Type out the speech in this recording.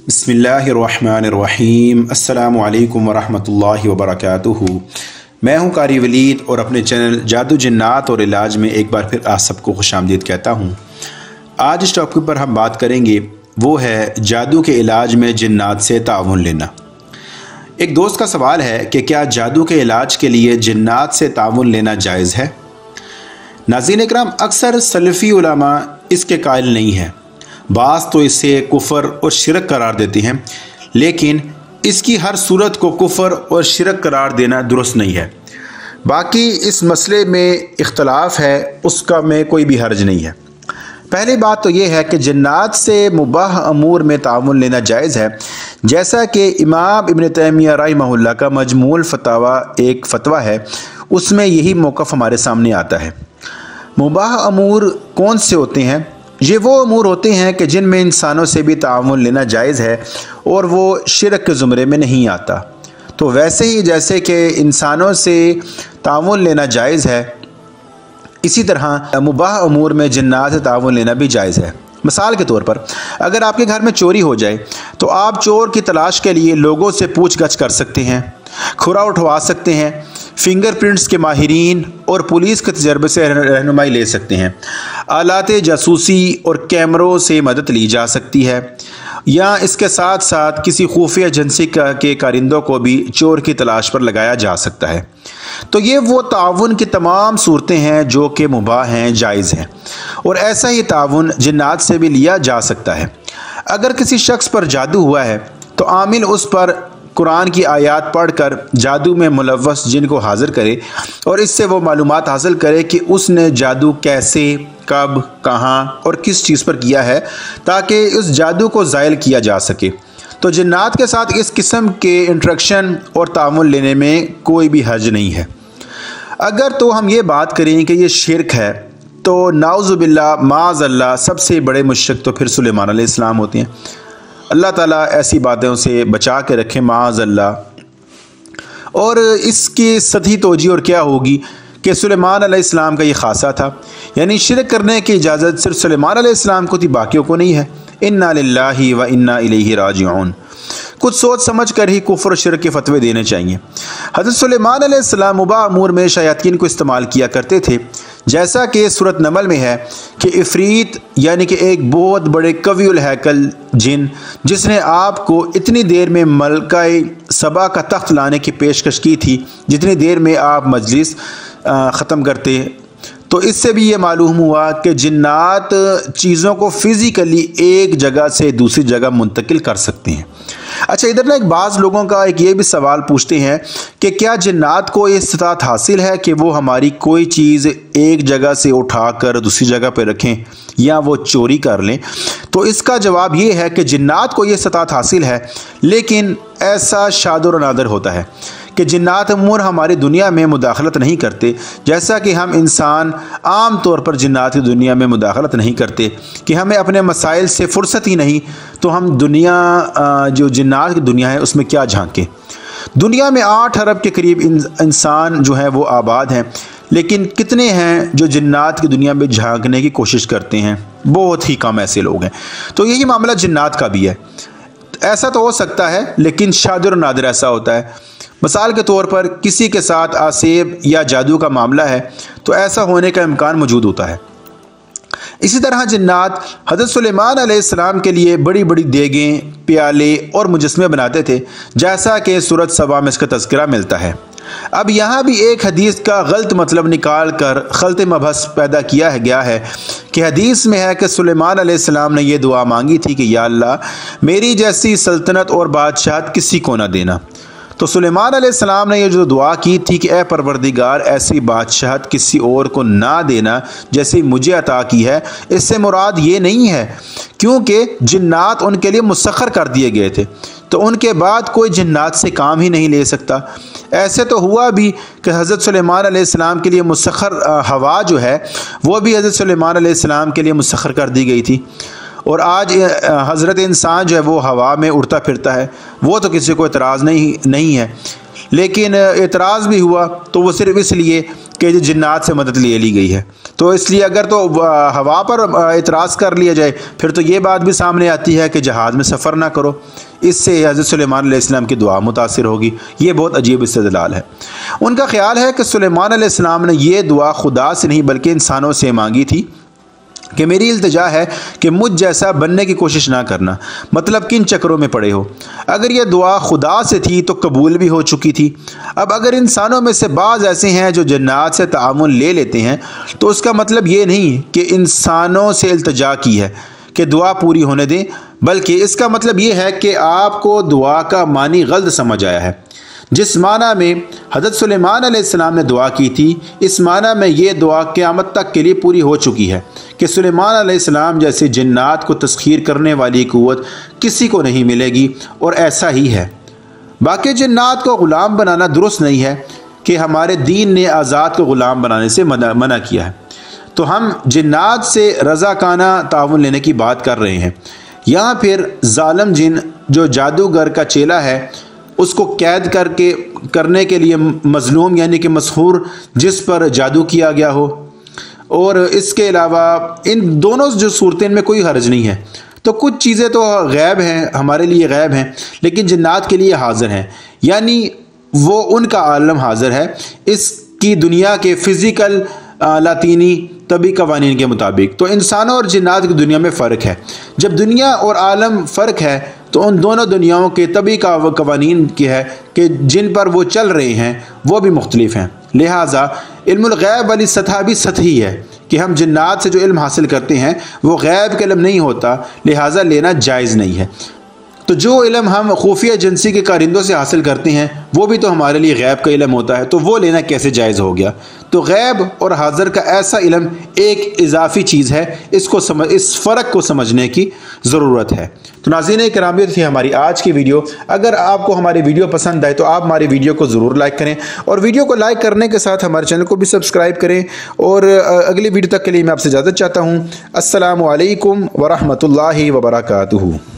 बिस्मिल्लाहिर्रहमानिर्रहीम। अस्सलामु अलैकुम वरहमतुल्लाहि वबरकातुहू। मैं हूँ कारी वलीद और अपने चैनल जादू जिन्नात और इलाज में एक बार फिर आप सबको खुशामदीद कहता हूँ। आज इस टॉपिक पर हम बात करेंगे, वो है जादू के इलाज में जिन्नात से ताउन लेना। एक दोस्त का सवाल है कि क्या जादू के इलाज के लिए जिन्नात से ताउन लेना जायज़ है। नाज़रीन इकराम, अक्सर सलफ़ी उलमा इसके कायल नहीं है। बाज़ तो इसे कुफ़र और शिरक करार देते हैं, लेकिन इसकी हर सूरत को कुफ़र और शिरक करार देना दुरुस्त नहीं है। बाकी इस मसले में इख्तलाफ है, उसका में कोई भी हर्ज नहीं है। पहली बात तो ये है कि जिन्नात से मुबाह अमूर में ताउन लेना जायज़ है, जैसा कि इमाम इब्न तैमिया रहमहुल्लाह का मजमूल फतावा एक फ़तवा है, उसमें यही मौक़िफ़ हमारे सामने आता है। मुबाह अमूर कौन से होते हैं? ये वो अमूर होते हैं कि जिनमें इंसानों से भी ताउन लेना जायज़ है और वो शिरक के ज़ुमरे में नहीं आता। तो वैसे ही जैसे कि इंसानों से ताउन लेना जायज़ है, इसी तरह मुबाह अमूर में जिन्नात से ताउन लेना भी जायज़ है। मिसाल के तौर पर, अगर आपके घर में चोरी हो जाए तो आप चोर की तलाश के लिए लोगों से पूछगछ कर सकते हैं, खुरा उठवा सकते हैं, फिंगरप्रिंट्स के माहिरीन और पुलिस के तजर्बे से रहनुमाई ले सकते हैं। आलात जासूसी और कैमरों से मदद ली जा सकती है, या इसके साथ साथ किसी खुफिया एजेंसी के कारिंदों को भी चोर की तलाश पर लगाया जा सकता है। तो ये वो ताउन की तमाम सूरतें हैं जो कि मुबाह हैं, जायज़ हैं, और ऐसा ही ताउन जिन्नात से भी लिया जा सकता है। अगर किसी शख्स पर जादू हुआ है तो आमिल उस पर कुरान की आयत पढ़कर जादू में मुलव्वस जिन को हाज़िर करे और इससे वो मालूमात हासिल करे कि उसने जादू कैसे, कब, कहाँ और किस चीज़ पर किया है, ताकि उस जादू को ज़ायल किया जा सके। तो जिन्नात के साथ इस किस्म के इंटरेक्शन और तामुल लेने में कोई भी हर्ज नहीं है। अगर तो हम ये बात करें कि ये शिरक है, तो नाउज़ुबिल्लाह माज़अल्लाह सबसे बड़े मुशरिक तो फिर सुलेमान अलैहिस्सलाम होते हैं। अल्लाह ताला ऐसी बातों से बचा के रखे, माज़अल्लाह। और इसकी सही तोजी और क्या होगी कि सुलेमान अलैहिस्सलाम का ये खासा था, यानी शिरक करने की इजाज़त सिर्फ सुलेमान अलैहिस्सलाम को थी, बाकियों को नहीं है। इन्ना लिल्लाहि व इन्ना इलैहि राजिऊन। कुछ सोच समझ कर ही कुफ्र और शिरक के फतवे देने चाहिए। हज़रत सुलेमान अलैहिस्सलाम मुबाह अमूर में शयातीन को इस्तेमाल किया करते थे, जैसा कि सूरत नमल में है कि इफ़रीत यानी कि एक बहुत बड़े कवियुल हैकल जिन, जिसने आपको इतनी देर में मलकाए सबा का तख्त लाने की पेशकश की थी जितनी देर में आप मजलिस ख़त्म करते। तो इससे भी ये मालूम हुआ कि जिन्नात चीज़ों को फ़िज़िकली एक जगह से दूसरी जगह मुंतकिल कर सकते हैं। अच्छा, इधर ना एक बाज़ लोगों का एक ये भी सवाल पूछते हैं कि क्या जिन्नात को ये इस्तात हासिल है कि वो हमारी कोई चीज़ एक जगह से उठा कर दूसरी जगह पर रखें या वो चोरी कर लें। तो इसका जवाब ये है कि जिन्नात को ये इस्तात हासिल है, लेकिन ऐसा शाद और नादर होता है कि जिन्नात अमूर हमारी दुनिया में मुदाखलत नहीं करते, जैसा कि हम इंसान आम तौर पर जिन्नात की दुनिया में मुदाखलत नहीं करते कि हमें अपने मसाइल से फुर्सत ही नहीं, तो हम दुनिया जो जिन्नात की दुनिया है उसमें क्या झांकें। दुनिया में 8 अरब के करीब इंसान जो है वो आबाद हैं, लेकिन कितने हैं जो जिन्नात की दुनिया में झांकने की कोशिश करते हैं? बहुत ही कम ऐसे लोग हैं। तो यही मामला जिन्नात का भी है। ऐसा तो हो सकता है, लेकिन शादर नादिर ऐसा होता है। मिसाल के तौर पर किसी के साथ आसेब या जादू का मामला है तो ऐसा होने का इम्कान मौजूद होता है। इसी तरह जिन्नात हज़रत सुलेमान अलैहिस्सलाम के लिए बड़ी बड़ी देगें, प्याले और मुजस्मे बनाते थे, जैसा कि सूरत सबा में इसका तज़किरा मिलता है। अब यहाँ भी एक हदीस का गलत मतलब निकाल कर खलत मबहस पैदा किया गया है कि हदीस में है कि सुलेमान अलैहिस्सलाम ने यह दुआ मांगी थी कि या अल्लाह, मेरी जैसी सल्तनत और बादशाहत किसी को ना देना। तो सुलेमान अलैहिस्सलाम ने यह जो दुआ की थी कि ए परवरदिगार, ऐसी बादशाहत किसी और को ना देना जैसे मुझे अता की है, इससे मुराद ये नहीं है, क्योंकि जिन्नात उनके लिए मुसख्खर कर दिए गए थे, तो उनके बाद कोई जिन्नात से काम ही नहीं ले सकता। ऐसे तो हुआ भी कि हज़रत सुलेमान अलैहिस्सलाम के लिए मुसख्खर हवा जो है वो भी हज़रत सुलेमान अलैहिस्सलाम के लिए मुसख्खर कर दी गई थी, और आज हज़रत इंसान जो है वो हवा में उड़ता फिरता है। वो तो किसी को एतराज़ नहीं है, लेकिन एतराज़ भी हुआ तो वो सिर्फ़ इसलिए کہ جنات سے مدد لے لی گئی ہے۔ تو اس لیے اگر تو ہوا پر اعتراض کر لیا جائے پھر تو یہ بات بھی سامنے آتی ہے کہ جہاز میں سفر نہ کرو، اس سے حضرت سلیمان علیہ السلام کی دعا متاثر ہوگی۔ یہ بہت عجیب استدلال ہے۔ ان کا خیال ہے کہ سلیمان علیہ السلام نے یہ دعا خدا سے نہیں بلکہ انسانوں سے مانگی تھی کہ میری التجا ہے کہ مجھ جیسا بننے کی کوشش نہ کرنا، مطلب کن چکروں میں پڑے ہو۔ اگر یہ دعا خدا سے تھی تو قبول بھی ہو چکی تھی۔ اب اگر انسانوں میں سے بعض ایسے ہیں جو جنات سے تعاون لے لیتے ہیں تو اس کا مطلب یہ نہیں کہ انسانوں سے التجا کی ہے کہ دعا پوری ہونے دیں، بلکہ اس کا مطلب یہ ہے کہ آپ کو دعا کا معنی غلط سمجھ آیا ہے۔ جس معنی میں حضرت سلیمان علیہ السلام نے دعا کی تھی، اس معنی میں یہ دعا قیامت تک کے لیے پوری ہو چکی ہے کہ سلیمان علیہ السلام جیسے جنات کو تسخیر کرنے والی قوت کسی کو نہیں ملے گی، اور ایسا ہی ہے۔ باقی جنات کو غلام بنانا درست نہیں ہے کہ ہمارے دین نے آزاد کو غلام بنانے سے منع کیا ہے۔ تو ہم جنات سے رضاکانہ تعاون لینے کی بات کر رہے ہیں۔ یہاں پھر ظالم جن جو جادوگر کا چیلا ہے، اس کو قید کرنے کے لیے مظلوم یعنی کہ مسحور جس پر جادو کیا گیا ہو، اور اس کے علاوہ ان دونوں جو صورتیں میں کوئی حرج نہیں ہے۔ تو کچھ چیزیں تو غیب ہیں، ہمارے لیے غیب ہیں، لیکن جنات کے لیے حاضر ہیں، یعنی وہ ان کا عالم حاضر ہے اس کی دنیا کے فزیکل لاطینی طبی قوانین کے مطابق۔ تو انسانوں اور جنات کی دنیا میں فرق ہے۔ جب دنیا اور عالم فرق ہے تو ان دونوں دنیاؤں کے طبی قوانین کی ہے کہ جن پر وہ چل رہے ہیں وہ بھی مختلف ہیں۔ لہٰذا علم الغیب والی سطح بھی سطحی ہے کہ ہم جنات سے جو علم حاصل کرتے ہیں وہ غیب کا علم نہیں ہوتا، لہٰذا لینا جائز نہیں ہے۔ تو جو علم ہم خفیہ ایجنسی کے کارندوں سے حاصل کرتے ہیں وہ بھی تو ہمارے لیے غیب کا علم ہوتا ہے، تو وہ لینا کیسے جائز ہو گیا؟ تو غیب اور حاضر کا ایسا علم ایک اضافی چیز ہے، اس فرق کو سمجھنے کی ضرورت ہے۔ تو ناظرین کرام، یہ تھی ہماری آج کی ویڈیو۔ اگر آپ کو ہماری ویڈیو پسند آئے تو آپ ہماری ویڈیو کو ضرور لائک کریں، اور ویڈیو کو لائک کرنے کے ساتھ ہمارے چینل کو بھی سبسکرائب کریں، اور اگلی ویڈیو تک کے لیے میں آپ سے اجازت چاہتا ہوں۔ السلام علیکم ورحمۃ اللہ وبرکاتہ۔